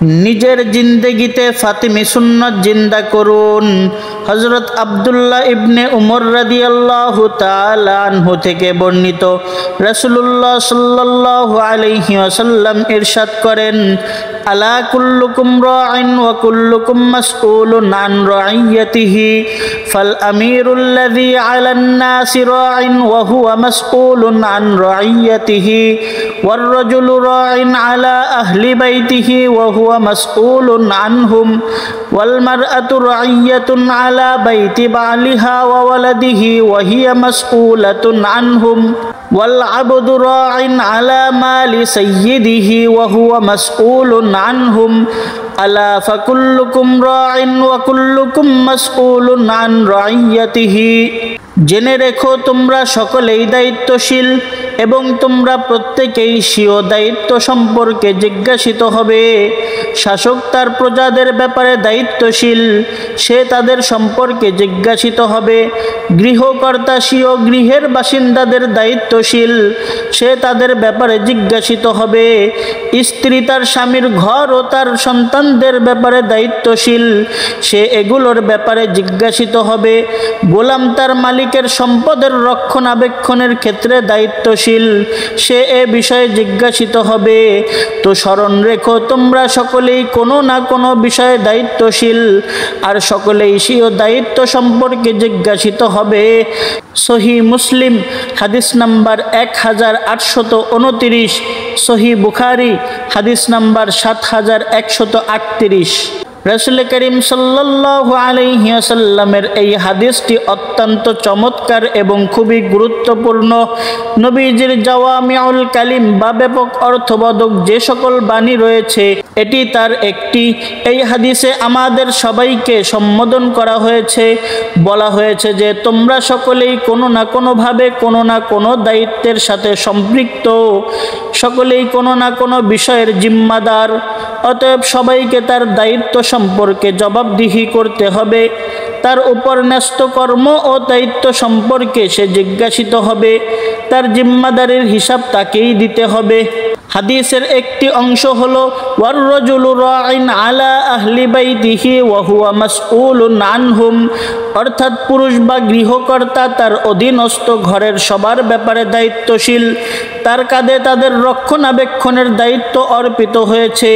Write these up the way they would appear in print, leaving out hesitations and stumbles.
নিজের জিন্দেগিতে ফাতিমি সুন্নাত জিন্দা করুন। হযরত আব্দুল্লাহ ইবনে উমর রাদিয়াল্লাহু তাআলা আনহু থেকে বর্ণিত, রাসূলুল্লাহ সাল্লাল্লাহু আলাইহি ওয়াসাল্লাম ইরশাদ করেন, আলা কুল্লুকুম রা'ইন ওয়া কুল্লুকুম মাসউলুন আন রা'ইয়াতিহি ফাল আমিরুল্লাযী আলান নাসি রা'ইন ওয়া হুয়া মাসউলুন আন রা'ইয়াতিহি ওয়ার রাজুলু রা'ইন আলা আহলি বাইতিহি ওয়া হুয়া মাসউলুন আনহুম ওয়াল মারআতু রা'ইয়াতুন আলা বাইতি বালিহা ওয়া ওয়ালাদিহি ওয়া হিয়া মাসউলাতুন আনহুম ওয়াল আবদু রা'ইন আলা মালি সাইয়্যিদিহি ওয়া হুয়া মাসউলুন আনহুম আলা ফাকুল্লুকুম রা'ইন ওয়া কুল্লুকুম মাসউলুন আন রা'ইয়াতিহি। জেনে রেখো তোমরা সকলেই দায়িত্বশীল এবং তোমরা প্রত্যেকেই স্বীয় দায়িত্ব সম্পর্কে জিজ্ঞাসিত হবে। শাসক তার প্রজাদের ব্যাপারে দায়িত্বশীল, সে তাদের সম্পর্কে জিজ্ঞাসিত হবে। গৃহকর্তা স্বীয় গৃহের বাসিন্দাদের দায়িত্বশীল, সে তাদের ব্যাপারে জিজ্ঞাসিত হবে। স্ত্রী তার স্বামীর ঘর ও তার সন্তানদের ব্যাপারে দায়িত্বশীল, সে এগুলোর ব্যাপারে জিজ্ঞাসিত হবে। গোলাম তার মালিকের সম্পদের রক্ষণাবেক্ষণের ক্ষেত্রে দায়িত্বশীল, সে এ বিষয়ে জিজ্ঞাসিত হবে। তো স্মরণ রেখো তোমরা সকলেই কোনো না কোনো বিষয়ে দায়িত্বশীল, আর সকলেই স্বীয় দায়িত্ব সম্পর্কে জিজ্ঞাসিত হবে। সহিহ মুসলিম হাদিস নাম্বার 1829, সহিহ বুখারী হাদিস নাম্বার 7138। রাসূল করিম সাল্লাল্লাহু আলাইহি ওয়াসাল্লামের এই হাদিসটি অত্যন্ত চমৎকার এবং খুবই গুরুত্বপূর্ণ। নবীজির জাওয়ামিউল কালিম বা ব্যাপক অর্থবোধক যে সকল বাণী রয়েছে, এটি তার একটি। এই হাদিসে আমাদের সবাইকে সম্বোধন করা হয়েছে, বলা হয়েছে যে তোমরা সকলেই কোনো না কোনোভাবে কোনো না কোনো দায়িত্বের সাথে সম্পৃক্ত, সকলেই কোনো না কোনো বিষয়ের জিম্মাদার। অতএব সবাইকে তার দায়িত্ব সম্পর্কে জবাবদিহি করতে হবে। তার উপর ন্যস্ত কর্ম ও দায়িত্ব সম্পর্কে সে জিজ্ঞাসিত হবে, তার জিম্মাদারির হিসাব তাকেই দিতে হবে। হাদিসের একটি অংশ হলো ওয়ার রাজুলু রা'ইন আলা আহলি বাইতিহি ওয়া হুয়া মাসউলুন আনহুম, অর্থাৎ পুরুষ বা গৃহকর্তা তার অধীনস্থ ঘরের সবার ব্যাপারে দায়িত্বশীল, তার কাঁধে তাদের রক্ষণাবেক্ষণের দায়িত্ব অর্পিত হয়েছে।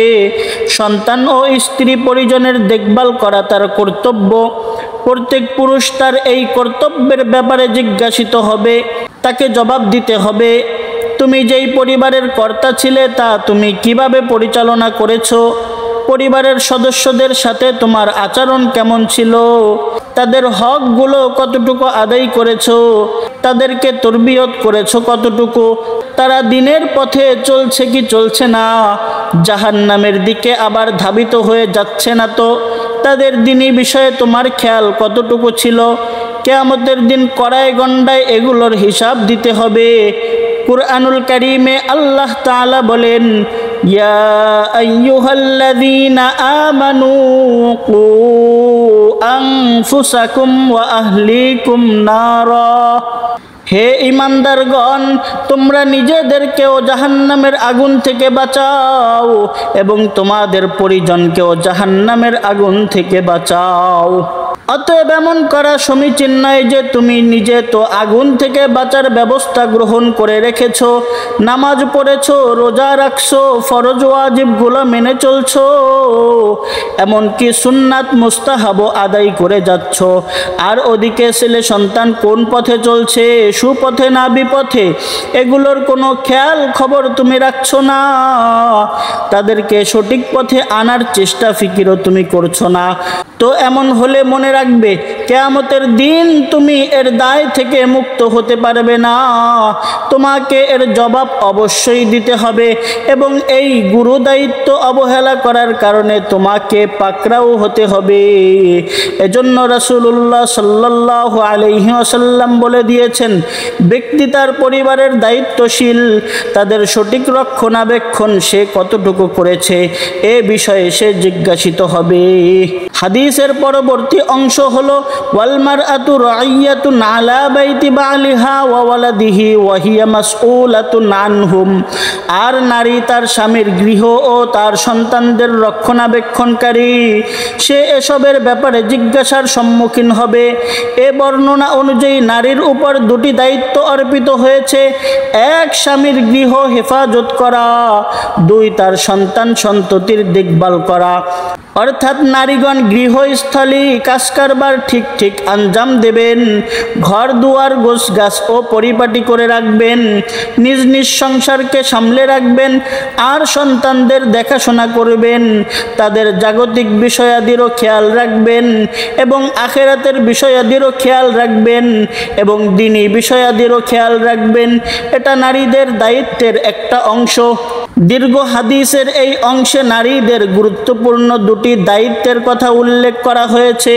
সন্তান ও স্ত্রী পরিজনের দেখভাল করা তার কর্তব্য। প্রত্যেক পুরুষ তার এই কর্তব্যের ব্যাপারে জিজ্ঞাসিত হবে, তাকে জবাব দিতে হবে। তুমি যেই পরিবারের কর্তা ছিলে তা তুমি কিভাবে পরিচালনা করেছো? পরিবারের সদস্যদের সাথে তোমার আচরণ কেমন ছিল? তাদের হকগুলো কতটুকু আদায় করেছো? তাদেরকে তরবিয়ত করেছো কতটুকু? তারা দিনের পথে চলছে কি চলছে না? জাহান্নামের দিকে আবার ধাবিত হয়ে যাচ্ছে না তো? তাদের দ্বীনি বিষয়ে তোমার খেয়াল কতটুকু ছিল? কিয়ামতের দিন কড়ায় গণ্ডায় এগুলোর হিসাব দিতে হবে। কুরআনুল কারীমে আল্লাহ তাআলা বলেন, ইয়া আইয়ুহাল্লাযীনা আমানু কু আনফুসাকুম ওয়া আহলিকুম নারা, হে ঈমানদারগণ, তোমরা নিজেদেরকেও জাহান্নামের আগুন থেকে বাঁচাও এবং তোমাদের পরিজনকেও জাহান্নামের আগুন থেকে বাঁচাও। অতএব এমন করা সমীচীন নয় যে তুমি নিজে তো আগুন থেকে বাঁচার ব্যবস্থা গ্রহণ করে রেখেছো, নামাজ পড়েছো, রোজা রাখছো, ফরজ ওয়াজিবগুলো মেনে চলছো, এমনকি সুন্নাত মুস্তাহাবও আদায় করে যাচ্ছ, আর ওদিকে ছেলে সন্তান কোন পথে চলছে, সুপথে না বিপথে, এগুলোর কোনো খেয়াল খবর তুমি রাখছো না। তাদেরকে সঠিক পথে আনার চেষ্টা ফিকিরও তুমি করছো না। তো এমন হলে মনে রাখবে, কিয়ামতের দিন তুমি এর দায় থেকে মুক্ত হতে পারবে না। তোমাকে এর জবাব অবশ্যই দিতে হবে এবং এই গুরু দায়িত্ব অবহেলা করার কারণে তোমাকে পাকড়াও হতে হবে। এজন্য রাসূলুল্লাহ সাল্লাল্লাহু আলাইহি ওয়াসাল্লাম বলে দিয়েছেন, ব্যক্তি তার পরিবারের দায়িত্বশীল, তাদের সঠিক রক্ষণাবেক্ষণ সে কতটুকু করেছে এ বিষয়ে সে জিজ্ঞাসিত হবে। হাদিসের পরবর্তী অংশ হলো ওয়াল মারআতু রাইয়াতুন আলা বাইতি বালিহা ওয়া ওয়ালাদিহি ওয়া হিয়া মাসউলাতুন আনহুম। আর নারী তার স্বামীর গৃহ ও তার সন্তানদের রক্ষণাবেক্ষণকারী, সে এসবের ব্যাপারে জিজ্ঞাসার সম্মুখীন হবে। এ বর্ণনা অনুযায়ী নারীর উপর দুটি দায়িত্ব অর্পিত হয়েছে: এক, স্বামীর গৃহ হেফাজত করা; দুই, তার সন্তান সন্ততির দেখভাল করা। অর্থাৎ নারীগণ গৃহস্থলী কাজকারবার ঠিক ঠিক আঞ্জাম দেবেন, ঘর দুয়ার গোছগাছ ও পরিপাটি করে রাখবেন, নিজ নিজ সংসারকে সামলে রাখবেন, আর সন্তানদের দেখাশোনা করবেন, তাদের জাগতিক বিষয়াদিরও খেয়াল রাখবেন এবং আখেরাতের বিষয়াদিরও খেয়াল রাখবেন এবং দ্বীনি বিষয়াদিরও খেয়াল রাখবেন। এটা নারীদের দায়িত্বের একটা অংশ। দীর্ঘ হাদিসের এই অংশে নারীদের গুরুত্বপূর্ণ দুটি দায়িত্বের কথা উল্লেখ করা হয়েছে।